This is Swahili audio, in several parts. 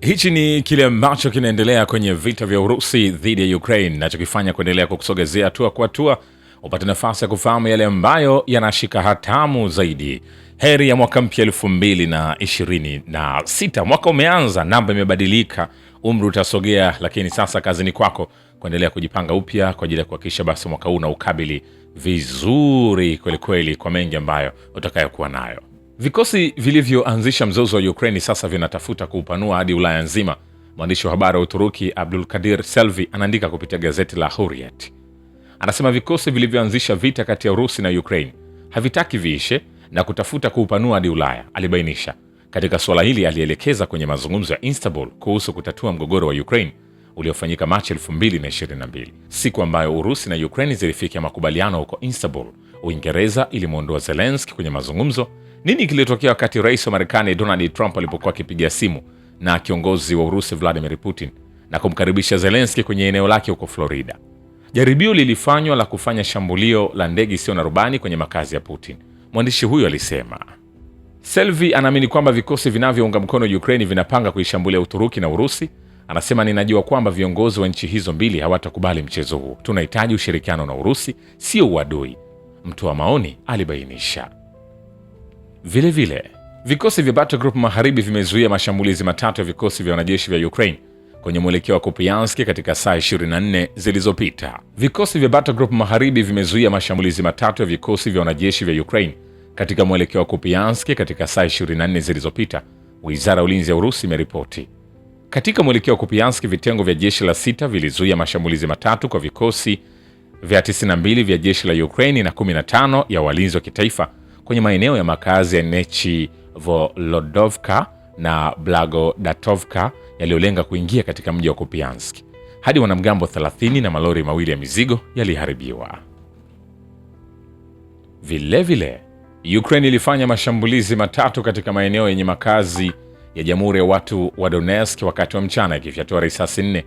Hichi ni kile ambacho kinaendelea kwenye vita vya Urusi dhidi ya Ukraine, nachokifanya kuendelea kukusogezea hatua kwa hatua upate nafasi ya kufahamu yale ambayo yanashika hatamu zaidi. Heri ya mwaka mpya 2026. Mwaka umeanza, namba imebadilika, umri utasogea, lakini sasa kazi ni kwako kuendelea kujipanga upya kwa ajili ya kuhakikisha basi mwaka huu na ukabili vizuri kweli kweli kwa mengi ambayo utakayokuwa nayo. Vikosi vilivyoanzisha mzozo wa Ukraine sasa vinatafuta kuupanua hadi Ulaya nzima. Mwandishi wa habari wa Uturuki Abdulkadir Selvi anaandika kupitia gazeti la Hurriyet. Anasema vikosi vilivyoanzisha vita kati ya Urusi na Ukraine havitaki viishe na kutafuta kuupanua hadi Ulaya. Alibainisha katika suala hili, alielekeza kwenye mazungumzo ya Istanbul kuhusu kutatua mgogoro wa Ukraine uliofanyika Machi 2022, siku ambayo Urusi na Ukraine zilifikia makubaliano huko Istanbul. Uingereza ilimwondoa Zelensky kwenye mazungumzo. Nini kilitokea wakati rais wa Marekani Donald Trump alipokuwa akipiga simu na kiongozi wa Urusi Vladimir Putin na kumkaribisha Zelensky kwenye eneo lake huko Florida? Jaribio lilifanywa la kufanya shambulio la ndege isiyo na rubani kwenye makazi ya Putin, mwandishi huyo alisema. Selvi anaamini kwamba vikosi vinavyounga mkono Ukraine vinapanga kuishambulia Uturuki na Urusi. Anasema, ninajua kwamba viongozi wa nchi hizo mbili hawatakubali mchezo huu. Tunahitaji ushirikiano na Urusi, sio uadui, mtu wa maoni alibainisha. Vile vile, vikosi vya Battle Group Magharibi vimezuia mashambulizi matatu ya vikosi vya wanajeshi vya Ukraine kwenye mwelekeo wa Kupiansk katika saa 24 zilizopita. Vikosi vya Battle Group Magharibi vimezuia mashambulizi matatu ya vikosi vya wanajeshi vya Ukraine katika mwelekeo wa Kupiansk katika saa 24 zilizopita, Wizara ya Ulinzi ya Urusi imeripoti. Katika mwelekeo wa Kupiansk, vitengo vya jeshi la sita vilizuia mashambulizi matatu kwa vikosi vya 92 vya jeshi la Ukraine na 15 ya walinzi wa kitaifa kwenye maeneo ya makazi ya Nechi Volodovka na Blagodatovka yaliyolenga kuingia katika mji wa Kupiansk. Hadi wanamgambo 30 na malori mawili ya mizigo yaliharibiwa. Vilevile, Ukraine ilifanya mashambulizi matatu katika maeneo yenye makazi ya Jamhuri ya Watu wa Donetsk wakati wa mchana, ikifyatua risasi 4,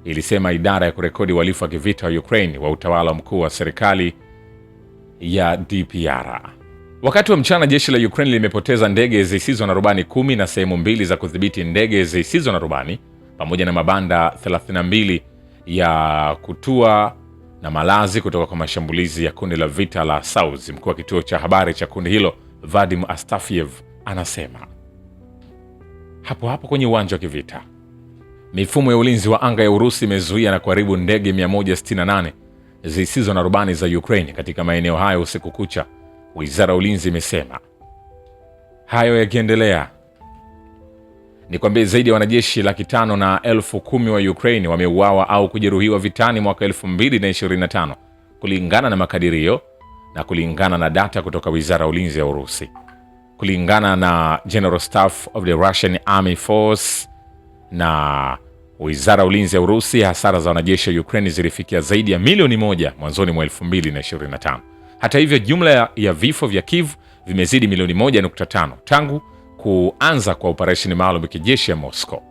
ilisema idara ya kurekodi uhalifu wa kivita wa Ukraine wa utawala mkuu wa serikali ya DPR. Wakati wa mchana, jeshi la Ukraine limepoteza ndege zisizo na rubani 10 na sehemu 2 za kudhibiti ndege zisizo na rubani pamoja na mabanda 32 ya kutua na malazi kutoka kwa mashambulizi ya kundi la vita la South. Mkuu wa kituo cha habari cha kundi hilo Vadim Astafiev anasema. Hapo kwenye uwanja wa kivita, mifumo ya ulinzi wa anga ya Urusi imezuia na kuharibu ndege 168 zisizo na rubani za Ukraine katika maeneo hayo usiku kucha, Wizara ya Ulinzi imesema. Hayo yakiendelea, ni kwamba zaidi ya wanajeshi 510,000 wa Ukraine wameuawa au kujeruhiwa vitani mwaka 2025 kulingana na makadirio na kulingana na data kutoka Wizara ya Ulinzi ya Urusi. Kulingana na General Staff of the Russian Army Force na Wizara ya Ulinzi ya Urusi, hasara za wanajeshi wa Ukraine zilifikia zaidi ya milioni 1 mwanzoni mwa 2025. Hata hivyo, jumla ya vifo vya Kiev vimezidi milioni 1.5 tangu kuanza kwa operesheni maalum ya kijeshi ya Moscow.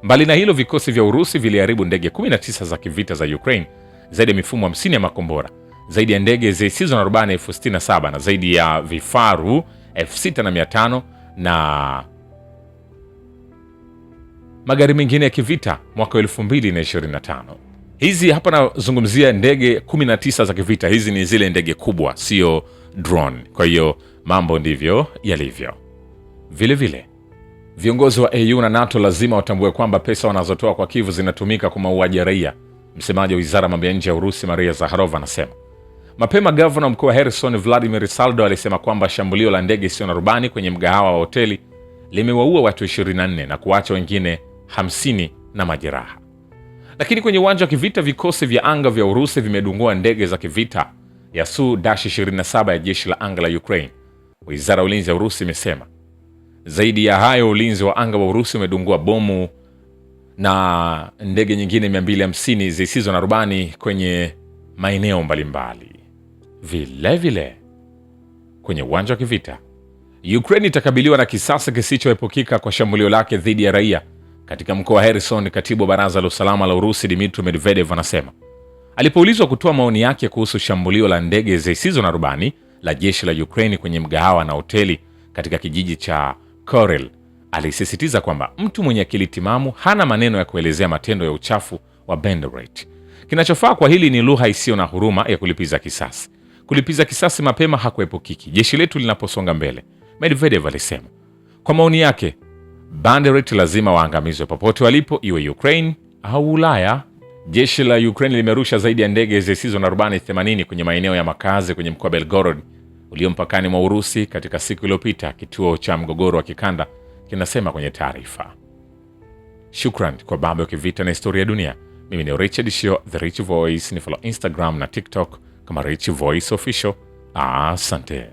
Mbali na hilo, vikosi vya Urusi viliharibu ndege 19 za kivita za Ukraine, zaidi ya mifumo 50 ya makombora, zaidi ya ndege zisizo na rubani 67 na zaidi ya vifaru 6500 na magari mengine ya kivita mwaka 2025. Hizi hapa nazungumzia ndege 19 za kivita. Hizi ni zile ndege kubwa, sio drone. Kwa hiyo mambo ndivyo yalivyo. Vile vile, viongozi wa EU na NATO lazima watambue kwamba pesa wanazotoa kwa Kiev zinatumika kwa mauaji ya raia. Msemaji wa Wizara ya Mambo ya Nje ya Urusi Maria Zakharova anasema. Mapema gavana mkuu wa Kherson Vladimir Saldo alisema kwamba shambulio la ndege isiyo na rubani kwenye mgahawa wa hoteli limewaua watu 24 na kuacha wengine 50 na majeraha. Lakini kwenye uwanja wa kivita, vikosi vya anga vya Urusi vimedungua ndege za kivita ya Su-27 ya jeshi la anga la Ukraine, Wizara ya Ulinzi ya Urusi imesema. Zaidi ya hayo, ulinzi wa anga wa Urusi umedungua bomu na ndege nyingine 250 zisizo na rubani kwenye maeneo mbalimbali. Vilevile, kwenye uwanja wa kivita, Ukraine itakabiliwa na kisasi kisichoepukika kwa shambulio lake dhidi ya raia katika mkoa wa Kherson. Katibu wa Baraza la Usalama la Urusi Dmitry Medvedev anasema. Alipoulizwa kutoa maoni yake kuhusu shambulio la ndege zisizo na rubani la jeshi la Ukraine kwenye mgahawa na hoteli katika kijiji cha Korel Alisisitiza kwamba mtu mwenye akili timamu hana maneno ya kuelezea matendo ya uchafu wa Banderait. Kinachofaa kwa hili ni lugha isiyo na huruma ya kulipiza kisasi. Kulipiza kisasi mapema hakuepukiki jeshi letu linaposonga mbele, Medvedev alisema. Kwa maoni yake, Banderait lazima waangamizwe popote walipo, iwe Ukraine au Ulaya. Jeshi la Ukraine limerusha zaidi ya ndege zisizo na rubani 80 kwenye maeneo ya makazi kwenye mkoa Belgorod ulio mpakani mwa Urusi katika siku iliyopita, kituo cha mgogoro wa kikanda kinasema kwenye taarifa. Shukran kwa baba wa kivita na historia ya dunia. Mimi ni Richard Shio, The Rich Voice. Ni follow Instagram na TikTok kama Rich Voice Official. Asante.